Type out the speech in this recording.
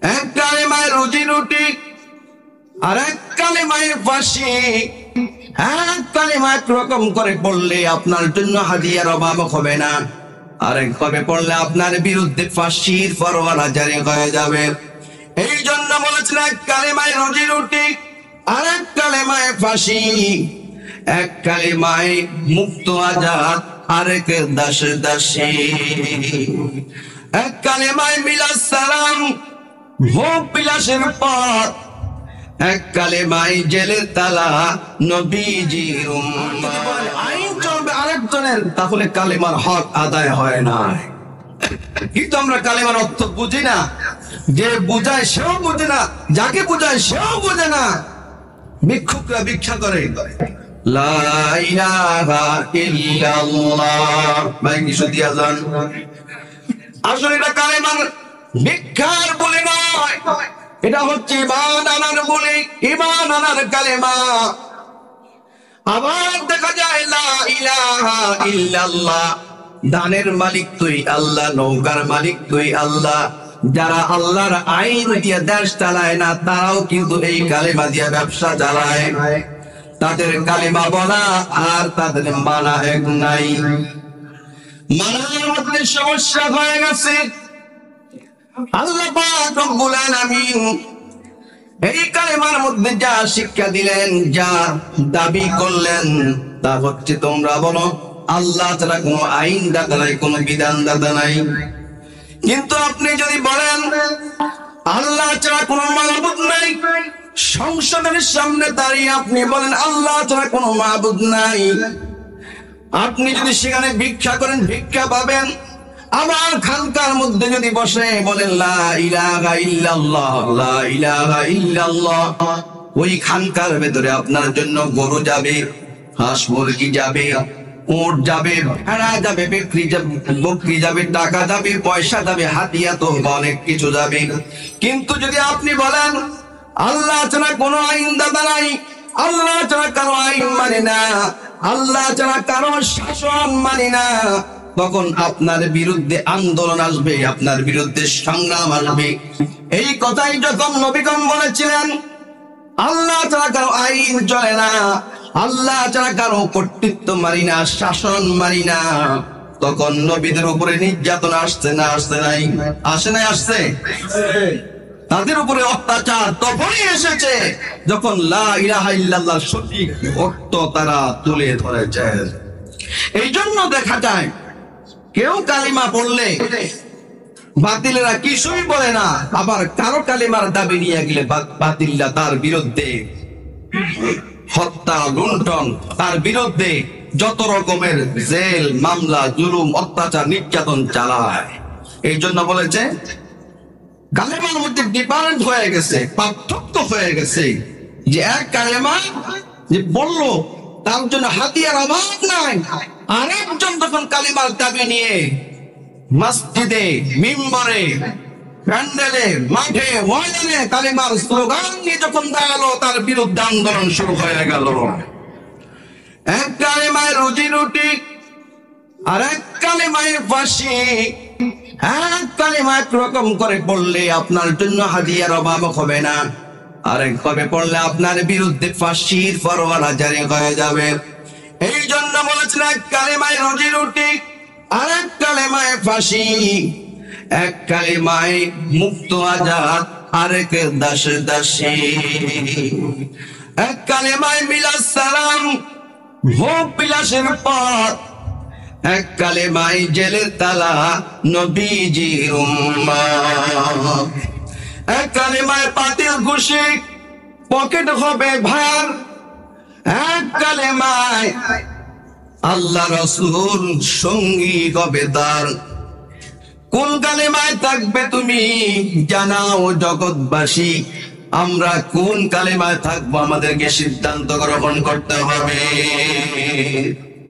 এক কালেমায় রুজি রুটি, আর এক কালেমায় ফাঁসি। এক কালেমা একরকম করে পড়লে আপনার জন্য হাদিয়ার অভাব হবে না, আরেক ভাবে পড়লে আপনার বিরুদ্ধে ফাঁসির ফরমানা জারি হয়ে যাবে। এই জন্য বলেছেন এক কালেমায় রুজি রুটি, আর এক কালেমায় ফাঁসি। এক কালেমায় মুক্ত আজাদ, আরেক দাস দাসী। এক কালেমায় মিলাদ সালাম, ভোগ বিলাসের পথ। এক কালেমায় জেলের তালা, নবীজির উম্মত। আইন চলবে আরেকজনের, তাহলে কালেমার হক আদায় হয় না। কিন্তু আমরা কালেমার অর্থ বুঝি না, যে বুঝায় সেও বুঝে না, যাকে বুঝায় সেও বুঝে না। ভিক্ষুকরা ভিক্ষা করে, লা ইলাহা ইল্লাল্লাহ, ভাই কিছু দিয়া যান। আসলে এটা কালেমার ভিক্ষার বলে নয়, এটা হচ্ছে ঈমান আনার বলে, ঈমান আনার কালেমা। আবার দেখা যায় লা ইলাহা ইল্লাল্লাহ, দানের মালিক তুই আল্লাহ, নৌকার মালিক তুই আল্লাহ। যারা আল্লাহর আইন দিয়ে দেশ চালায় না, তারাও কিন্তু এই কালেমা দিয়ে ব্যবসা চালায়। তাদের কালেমা বলা আর তাদের মানা এক নাই। মানার মধ্যে সমস্যা হয়ে গেছে। আল্লাহ পাক রব্বুল আলামিন এই কালেমার মধ্যে যা শিক্ষা দিলেন, যা দাবি করলেন, তা হচ্ছে তোমরা বলো আল্লাহ ছাড়া কোনো আইন দাতা নাই, কোনো বিধান দাতা নাই। কিন্তু আপনি যদি বলেন আল্লাহ ছাড়া কোনো মাবুদ নাই, সংসদের সামনে দাঁড়িয়ে আপনি বলেন আল্লাহ ছাড়া কোনো মাবুদ নাই, আপনি যদি সেখানে ভিক্ষা করেন ভিক্ষা পাবেন। আবার খানকার মধ্যে যদি বসে বলেন লা ইলাহা ইল্লাল্লাহ, লা ইলাহা ইল্লাল্লাহ, ওই খানকার ভেতরে আপনার জন্য গরু যাবে, হাঁস মুরগি যাবে, উট যাবে, ভেড়া যাবে, বকরি যাবে, টাকা যাবে, পয়সা যাবে, হাতিয়া তো অনেক কিছু যাবে। কিন্তু যদি আপনি বলেন আল্লাহ ছাড়া কোনো আইন দাতা নাই, আল্লাহ ছাড়া কারো আইন মানে না, আল্লাহ ছাড়া কারো শাসন মানে না, তখন আপনার বিরুদ্ধে আন্দোলন আসবে, আপনার বিরুদ্ধে সংগ্রাম আসবে। এই কথাই যখন নবীগণ বলেছিলেন আল্লাহ ছাড়া কারো আইন চলে না, আল্লাহ ছাড়া কারো কর্তৃত্ব মানি না, শাসন মানি না, তখন নবীদের উপরে নির্যাতন আসছে না আসছে নাই? আসে নাই? আসছে। তাদের উপরে অত্যাচার তখনই এসেছে যখন লা ইলাহা ইল্লাল্লাহ সঠিক অর্থ তারা তুলে ধরেছে। এই জন্য দেখা যায় কেউ কালিমা পড়লে বাতিলেরা কিছুই বলে না, আবার কারো কালিমার দাবি নিয়ে গেলে বাতিলরা তার বিরুদ্ধে হত্যা লুণ্ঠন, তার বিরুদ্ধে যত রকমের জেল মামলা, জুলুম, অত্যাচার, নির্যাতন চালায়। এই জন্য বলেছে কালেমার মধ্যে ডিফারেন্ট হয়ে গেছে, পার্থক্য হয়ে গেছে, যে এক কালেমা যে বললো তার জন্য হাতিয়ার অভাব নাই, আরেকজন যখন কালিমার দাবি নিয়ে মসজিদে, মিম্বরে, প্যান্ডেলে, মাঠে, ময়দানে কালিমার স্লোগান নিয়ে যখন দাঁড়ালো, তার বিরুদ্ধে আন্দোলন শুরু হয়ে গেল। এক কালেমায় রুজি রুটি, আর এক কালেমায় ফাঁসি। এক কালেমা একরকম করে পড়লে আপনার জন্য হাদিয়ার অভাব হবে না, আরেক ভাবে পড়লে আপনার বিরুদ্ধে ফাঁসির ফরমানা জারি হয়ে যাবে। এই জন্য বলেছেন এক কালেমায় রুজি রুটি, আর এক কালেমায় ফাঁসি। এক কালেমায় মুক্ত আজাদ, আরেক দাস দাসী। এক কালেমায় মিলাদ সালাম, ভোগ বিলাসের পথ। এক কালেমায় জেলের তালা, নবীজির উম্মত। এক কালেমায় পাতিল খুশি, পকেট হবে ভার। এক কালেমায় আল্লাহ রাসূল সঙ্গী হবে তার। কোন কালেমায় থাকবে তুমি জানাও জগৎবাসী, আমরা কোন কালেমায় থাকবো আমাদেরকে সিদ্ধান্ত গ্রহণ করতে হবে।